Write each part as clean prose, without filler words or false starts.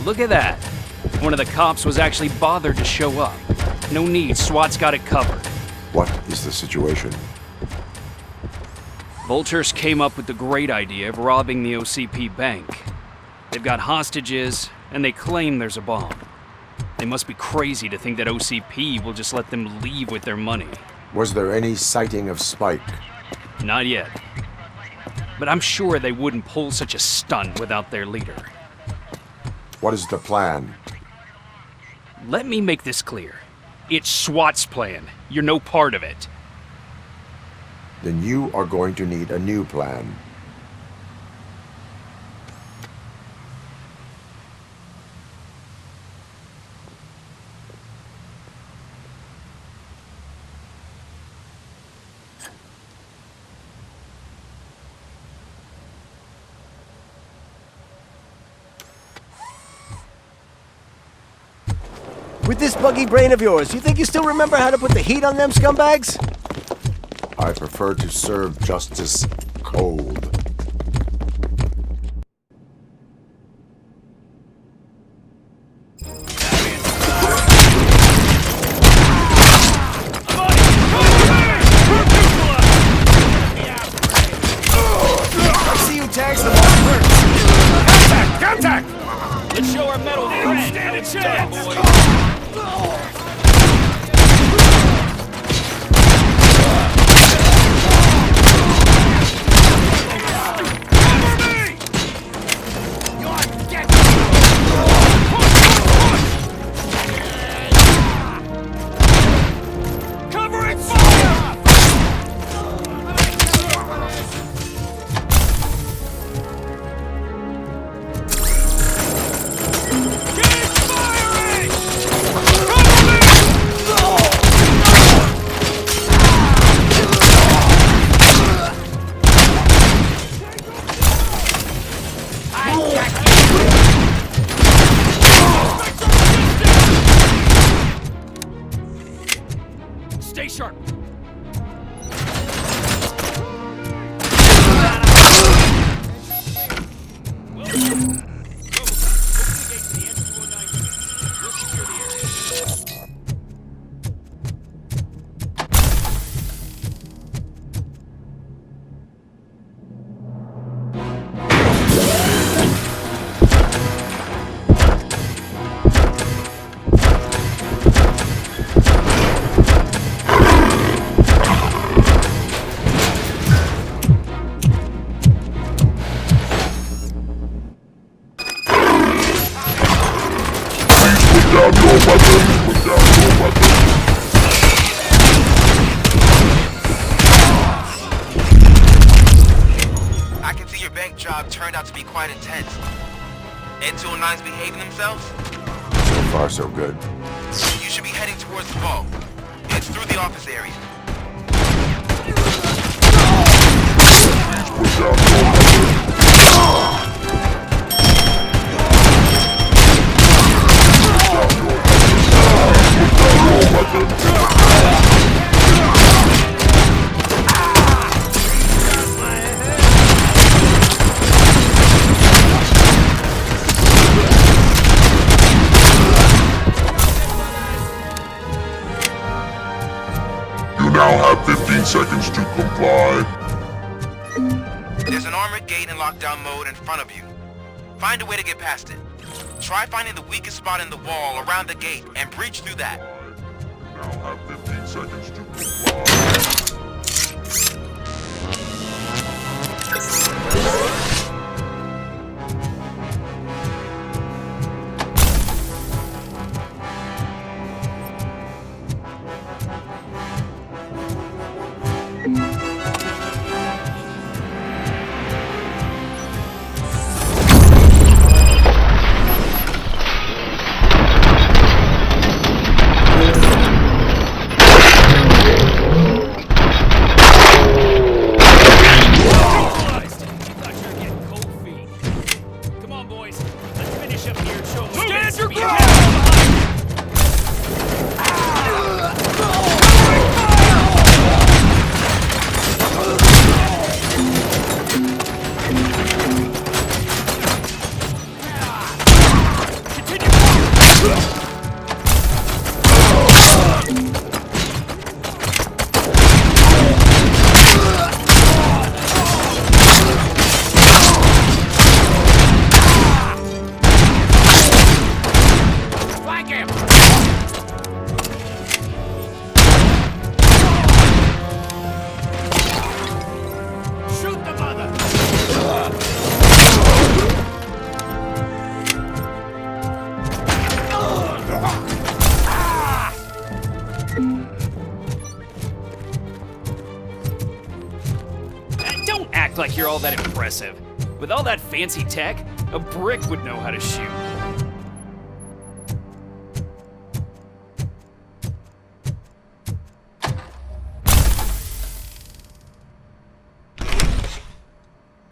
Look at that. One of the cops was actually bothered to show up. No need, SWAT's got it covered. What is the situation? Vultures came up with the great idea of robbing the OCP bank. They've got hostages, and they claim there's a bomb. They must be crazy to think that OCP will just let them leave with their money. Was there any sighting of Spike? Not yet. But I'm sure they wouldn't pull such a stunt without their leader. What is the plan? Let me make this clear. It's SWAT's plan. You're no part of it. Then you are going to need a new plan. With this buggy brain of yours, you think you still remember how to put the heat on them scumbags? I prefer to serve justice cold. I see you tags them all first. Contact! Contact! Let's show our metal friend. Stand a chance! Stay sharp. I can see your bank job turned out to be quite intense. N209's behaving themselves? So far, so good. You should be heading towards the vault. It's through the office area. You now have 15 seconds to comply. There's an armored gate in lockdown mode in front of you. Find a way to get past it. Try finding the weakest spot in the wall around the gate and breach through that. You now have 15 seconds to comply. act like you're all that impressive. With all that fancy tech, a brick would know how to shoot.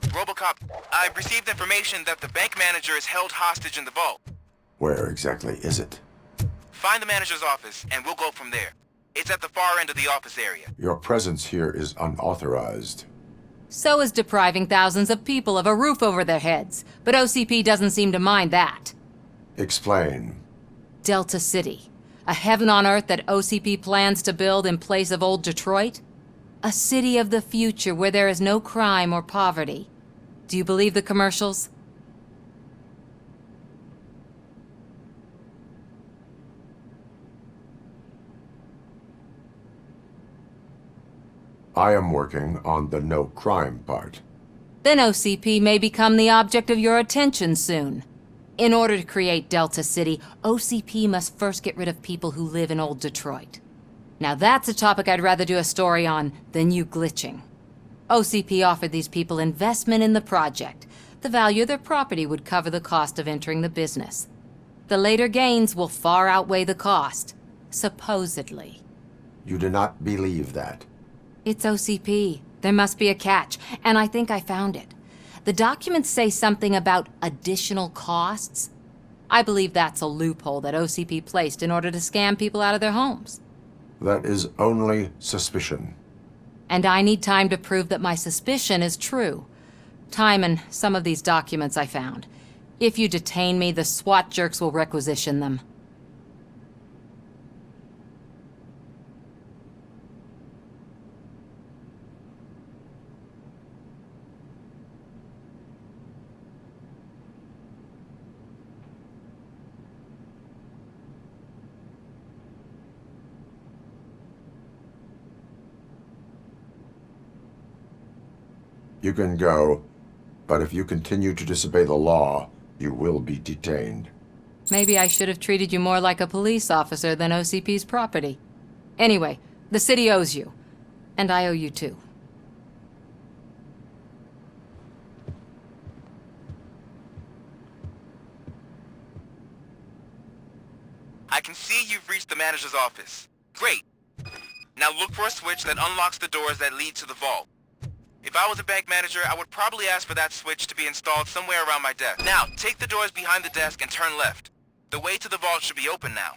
RoboCop, I've received information that the bank manager is held hostage in the vault. Where exactly is it? Find the manager's office, and we'll go from there. It's at the far end of the office area. Your presence here is unauthorized. So is depriving thousands of people of a roof over their heads. But OCP doesn't seem to mind that. Explain. Delta City. A heaven on earth that OCP plans to build in place of old Detroit? A city of the future where there is no crime or poverty. Do you believe the commercials? I am working on the no crime part. Then OCP may become the object of your attention soon. In order to create Delta City, OCP must first get rid of people who live in old Detroit. Now that's a topic I'd rather do a story on than you glitching. OCP offered these people investment in the project. The value of their property would cover the cost of entering the business. The later gains will far outweigh the cost, supposedly. You do not believe that. It's OCP. There must be a catch, and I think I found it. The documents say something about additional costs. I believe that's a loophole that OCP placed in order to scam people out of their homes. That is only suspicion. And I need time to prove that my suspicion is true. Time and some of these documents I found. If you detain me, the SWAT jerks will requisition them. You can go, but if you continue to disobey the law, you will be detained. Maybe I should have treated you more like a police officer than OCP's property. Anyway, the city owes you. And I owe you too. I can see you've reached the manager's office. Great. Now look for a switch that unlocks the doors that lead to the vault. If I was a bank manager, I would probably ask for that switch to be installed somewhere around my desk. Now, take the doors behind the desk and turn left. The way to the vault should be open now.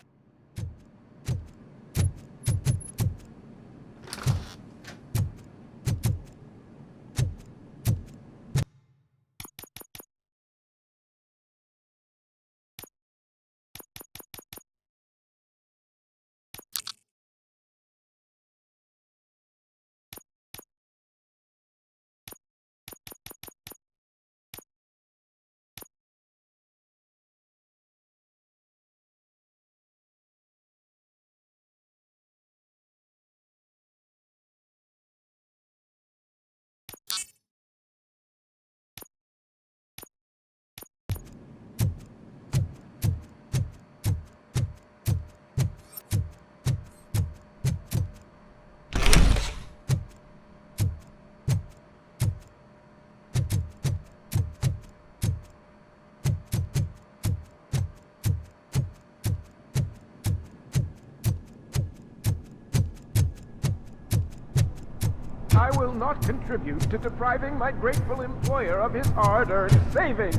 I will not contribute to depriving my grateful employer of his hard-earned savings.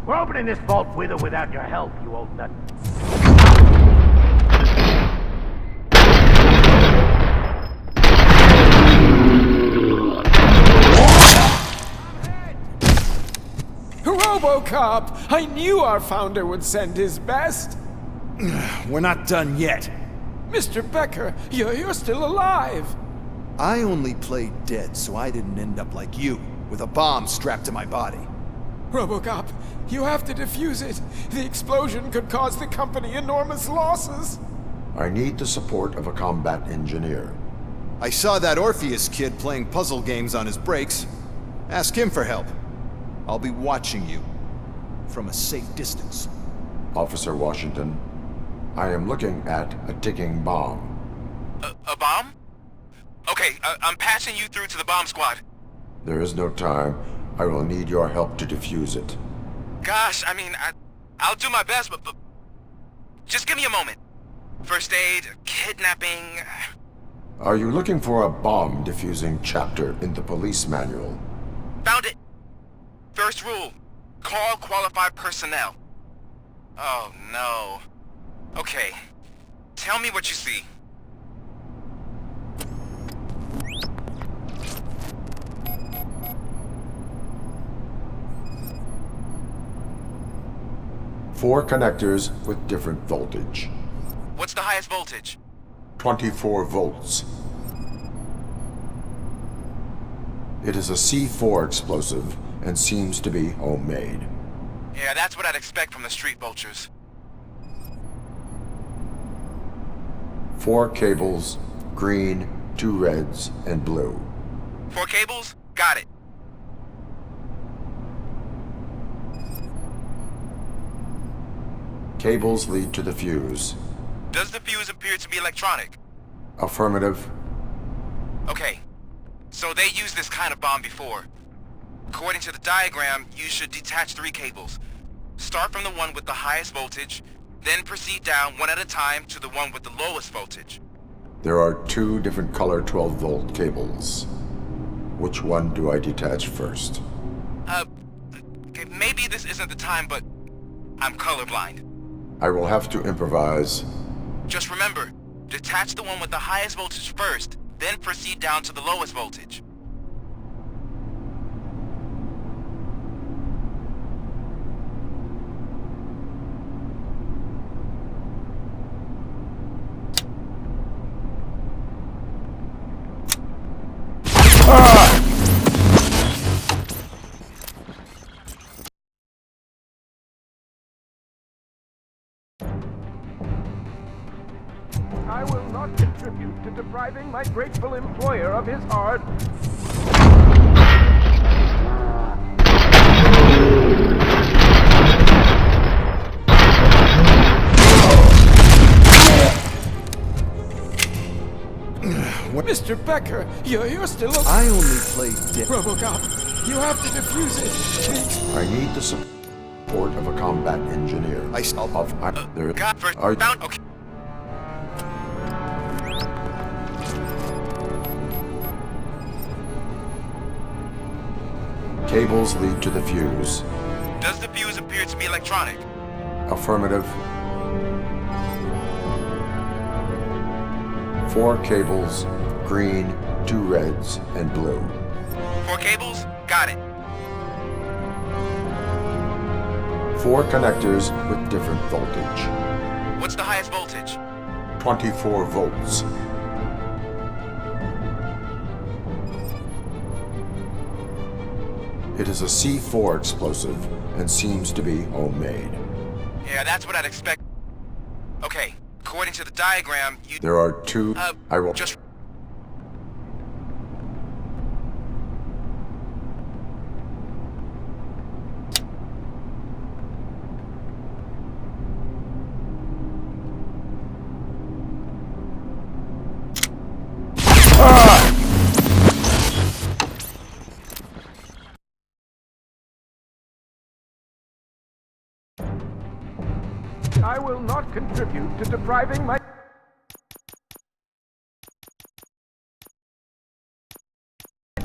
We're opening this vault with or without your help, you old nut. RoboCop! I knew our founder would send his best. We're not done yet. Mr. Becker, you're still alive. I only played dead so I didn't end up like you, with a bomb strapped to my body. RoboCop, you have to defuse it. The explosion could cause the company enormous losses. I need the support of a combat engineer. I saw that Orpheus kid playing puzzle games on his breaks. Ask him for help. I'll be watching you. From a safe distance. Officer Washington, I am looking at a ticking bomb. A bomb? Okay, I'm passing you through to the bomb squad. There is no time. I will need your help to defuse it. Gosh, I mean, I'll do my best, but just give me a moment. First aid, kidnapping... Are you looking for a bomb defusing chapter in the police manual? Found it! First rule, call qualified personnel. Oh, no. Okay, tell me what you see. Four connectors with different voltage. What's the highest voltage? 24 volts. It is a C4 explosive and seems to be homemade. Yeah, that's what I'd expect from the street vultures. 4 cables, green, 2 reds, and blue. 4 cables? Got it. Cables lead to the fuse. Does the fuse appear to be electronic? Affirmative. Okay, so they used this kind of bomb before. According to the diagram, you should detach 3 cables. Start from the one with the highest voltage, then proceed down one at a time to the one with the lowest voltage. There are 2 different color 12-volt cables. Which one do I detach first? Okay, maybe this isn't the time, but I'm colorblind. I will have to improvise. Just remember, detach the one with the highest voltage first, then proceed down to the lowest voltage. I will not contribute to depriving my grateful employer of his hard... Mr. Becker, you're still... I only played dick. RoboCop, you have to defuse it. Please. I need the support of a combat engineer. There Got first are found. Okay. cables lead to the fuse. Does the fuse appear to be electronic? Affirmative. 4 cables, green, 2 reds, and blue. 4 cables? Got it. 4 connectors with different voltage. What's the highest voltage? 24 volts. It is a C4 explosive and seems to be homemade. Yeah, that's what I'd expect. Okay, according to the diagram, you... There are 2... I will... Just... I will not contribute to depriving my...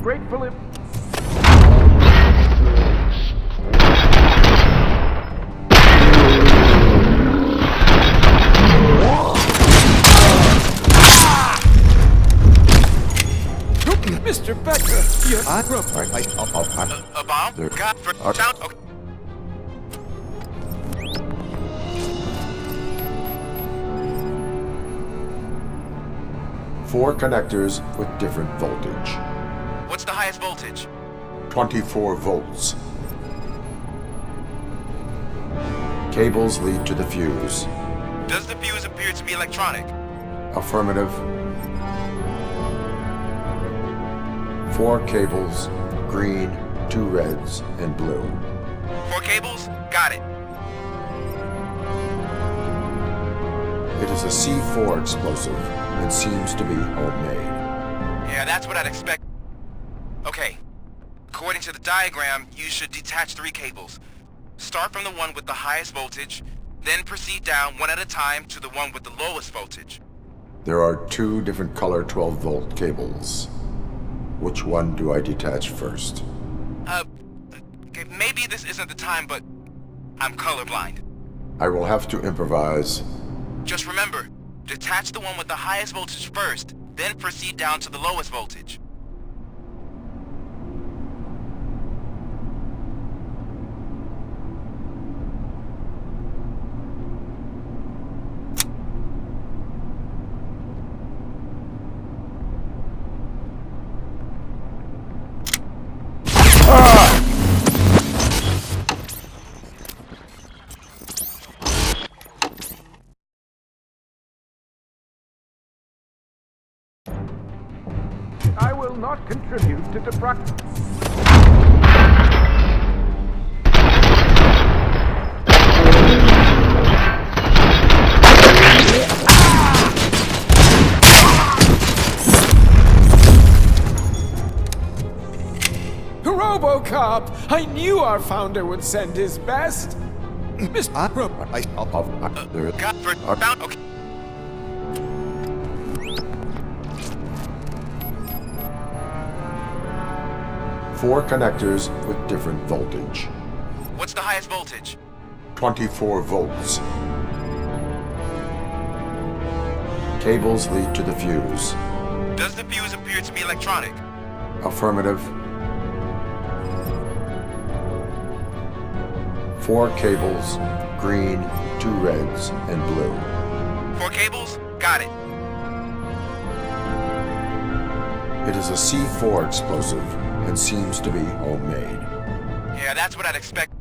grateful em... Mr. Becker, you're... A bomb? There- Got for... Found... Okay. Four connectors with different voltage. What's the highest voltage? 24 volts. Cables lead to the fuse. Does the fuse appear to be electronic? Affirmative. 4 cables, green, 2 reds, and blue. 4 cables? Got it. It is a C4 explosive and seems to be homemade. Yeah, that's what I'd expect. Okay, according to the diagram, you should detach 3 cables. Start from the one with the highest voltage, then proceed down one at a time to the one with the lowest voltage. There are 2 different color 12-volt cables. Which one do I detach first? Okay, maybe this isn't the time, but I'm colorblind. I will have to improvise. Just remember, detach the one with the highest voltage first, then proceed down to the lowest voltage. I will not contribute to destruction. RoboCop! I knew our founder would send his best. Okay. 4 connectors with different voltage. What's the highest voltage? 24 volts. Cables lead to the fuse. Does the fuse appear to be electronic? Affirmative. 4 cables, green, 2 reds, and blue. 4 cables? Got it. It is a C4 explosive and seems to be homemade. Yeah, that's what I'd expect.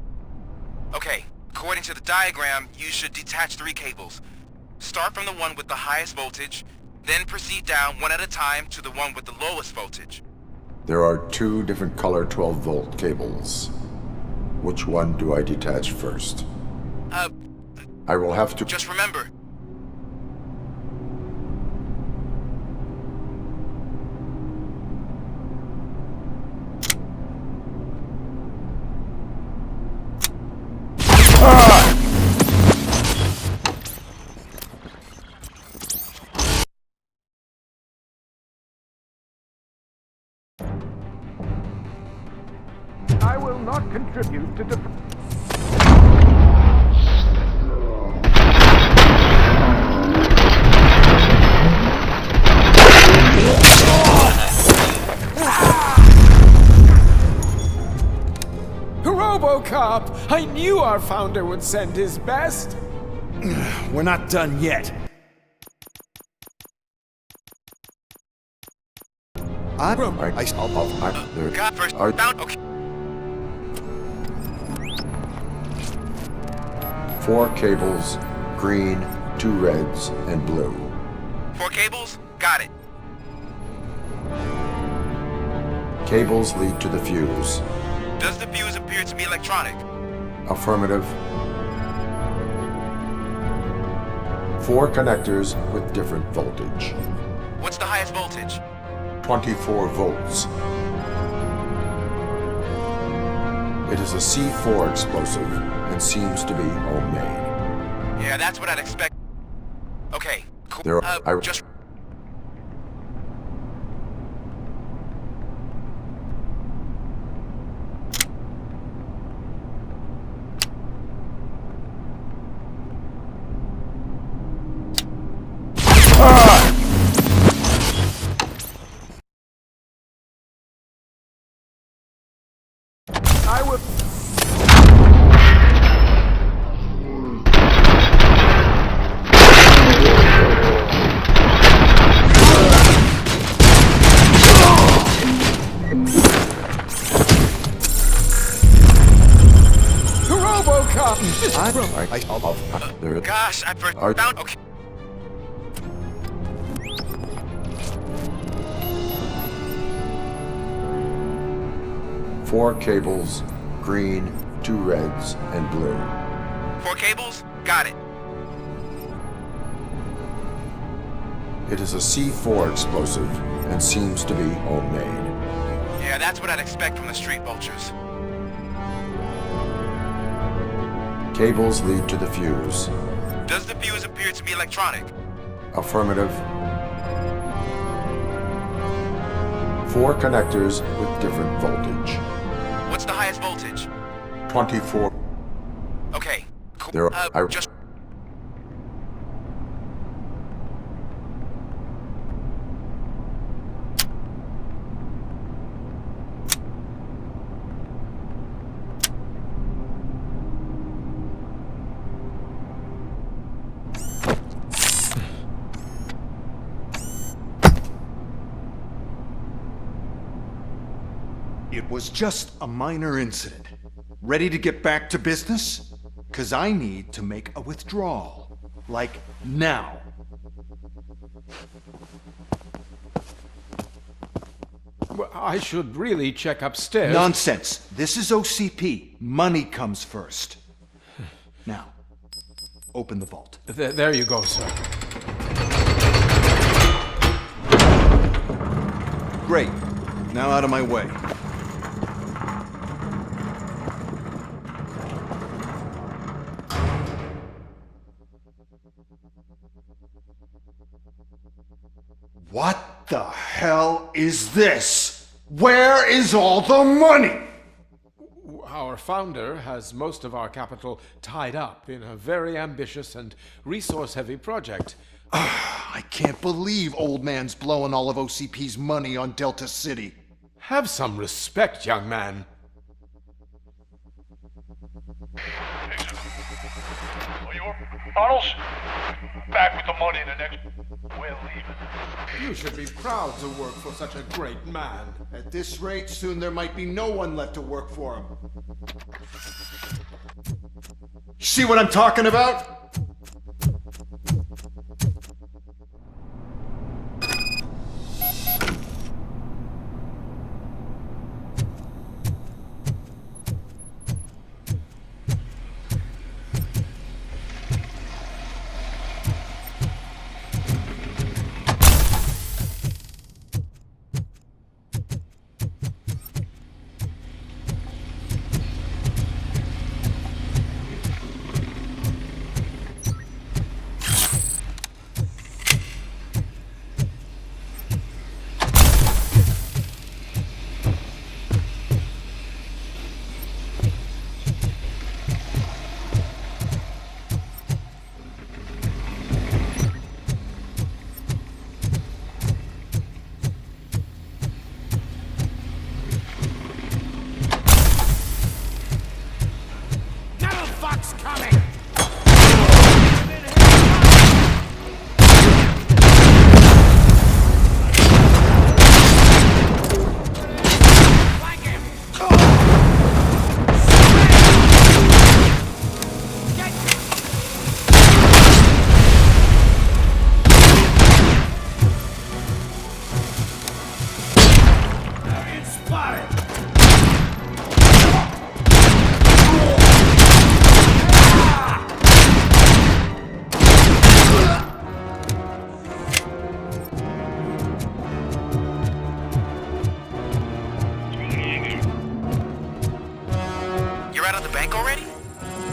Okay, according to the diagram, you should detach 3 cables. Start from the one with the highest voltage, then proceed down one at a time to the one with the lowest voltage. There are 2 different color 12-volt cables. Which one do I detach first? I will have to... Just remember. I will not contribute to RoboCop! I knew our founder would send his best. We're not done yet. Got first. Bound. Okay. 4 cables, green, 2 reds, and blue. 4 cables? Got it. Cables lead to the fuse. Does the fuse appear to be electronic? Affirmative. 4 connectors with different voltage. What's the highest voltage? 24 volts. It is a C4 explosive and seems to be homemade. Yeah, that's what I'd expect. Okay, cool. There are... just... I will... Gosh, I found... Okay. Four cables, green, 2 reds, and blue. 4 cables? Got it. It is a C4 explosive and seems to be homemade. Yeah, that's what I'd expect from the street vultures. Cables lead to the fuse. Does the fuse appear to be electronic? Affirmative. 4 connectors with different voltage. What's the highest voltage? 24. Okay, cool. There are, Just... It was just a minor incident. Ready to get back to business? 'Cause I need to make a withdrawal. Like, now. Well, I should really check upstairs. Nonsense. This is OCP. Money comes first. Now, open the vault. There you go, sir. Great. Now out of my way. What the hell is this? Where is all the money? Our founder has most of our capital tied up in a very ambitious and resource-heavy project. I can't believe old man's blowing all of OCP's money on Delta City. Have some respect, young man. Arnold's back with the money in the next... We're leaving. You should be proud to work for such a great man. At this rate, soon there might be no one left to work for him. See what I'm talking about?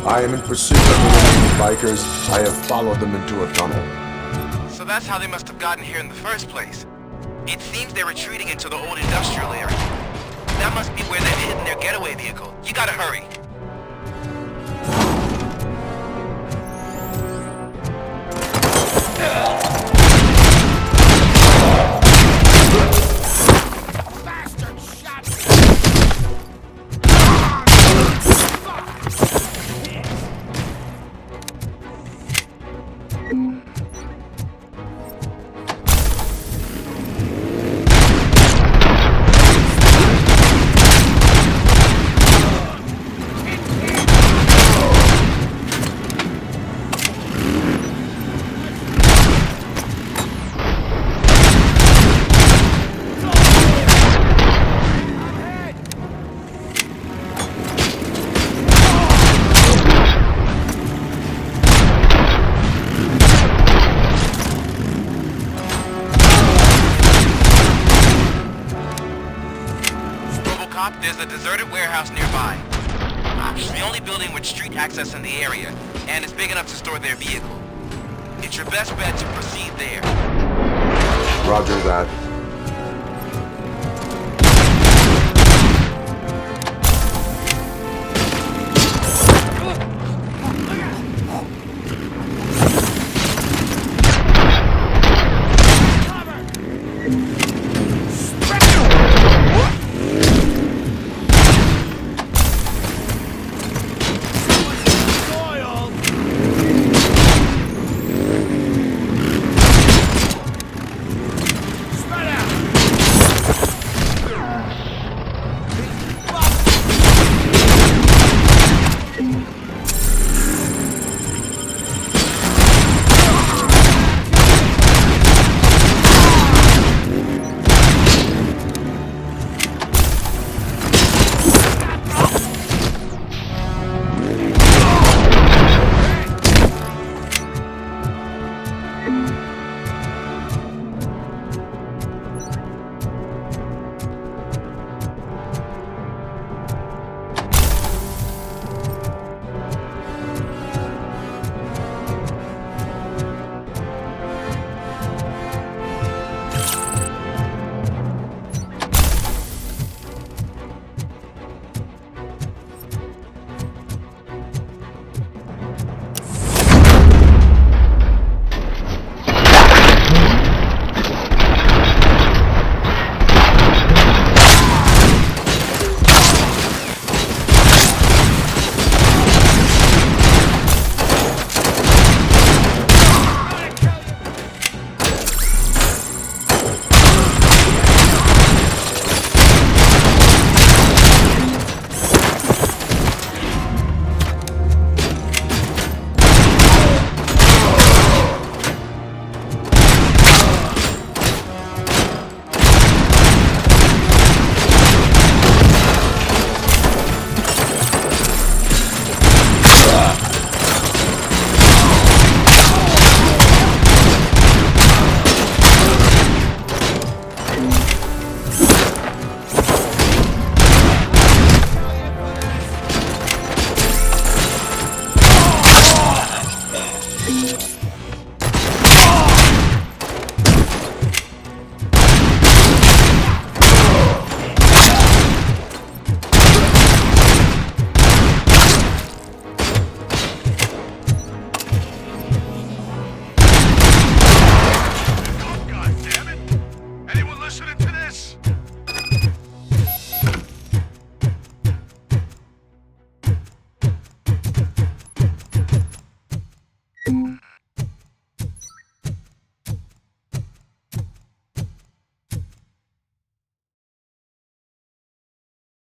I am in pursuit of the remaining bikers. I have followed them into a tunnel. So that's how they must have gotten here in the first place. It seems they're retreating into the old industrial area. That must be where they've hidden their getaway vehicle. You gotta hurry. top, there's a deserted warehouse nearby. It's the only building with street access in the area, and it's big enough to store their vehicle. It's your best bet to proceed there. Roger that.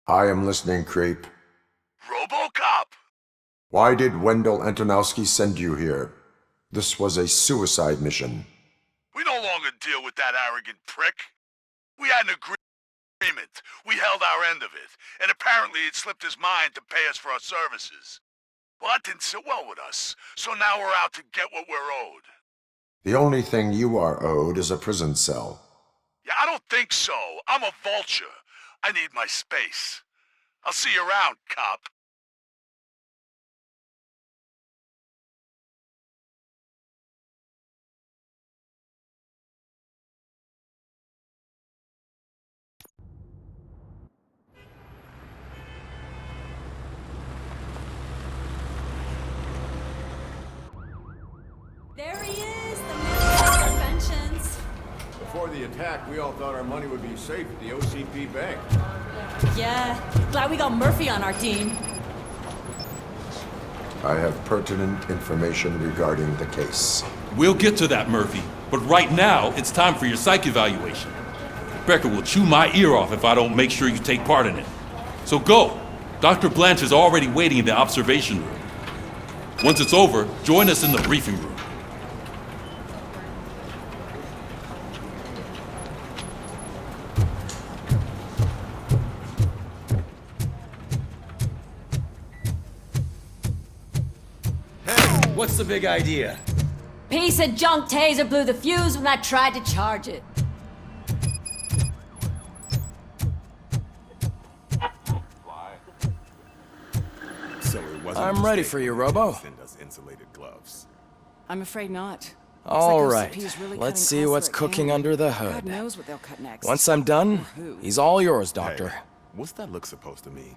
I am listening, Creep. RoboCop! Why did Wendell Antonowski send you here? This was a suicide mission. We no longer deal with that arrogant prick. We had an agreement. We held our end of it, and apparently it slipped his mind to pay us for our services. Well, that didn't sit well with us, so now we're out to get what we're owed. The only thing you are owed is a prison cell. Yeah, I don't think so. I'm a vulture. I need my space. I'll see you around, cop. There he is, the man of inventions. Before the attack, we all thought our money would be safe at the OCP bank. Yeah, glad we got Murphy on our team. I have pertinent information regarding the case. We'll get to that, Murphy. But right now, it's time for your psych evaluation. Becker will chew my ear off if I don't make sure you take part in it. So go. Dr. Blanche is already waiting in the observation room. Once it's over, join us in the briefing room. What's the big idea? Piece of junk taser blew the fuse when I tried to charge it. I'm ready for you, Robo. Send us insulated gloves. I'm afraid not. All Looks right, like OCP is really let's cutting see what's costs where it cooking can. under the God hood. knows what they'll cut next. Once I'm done, he's all yours, Doctor. Hey, what's that look supposed to mean?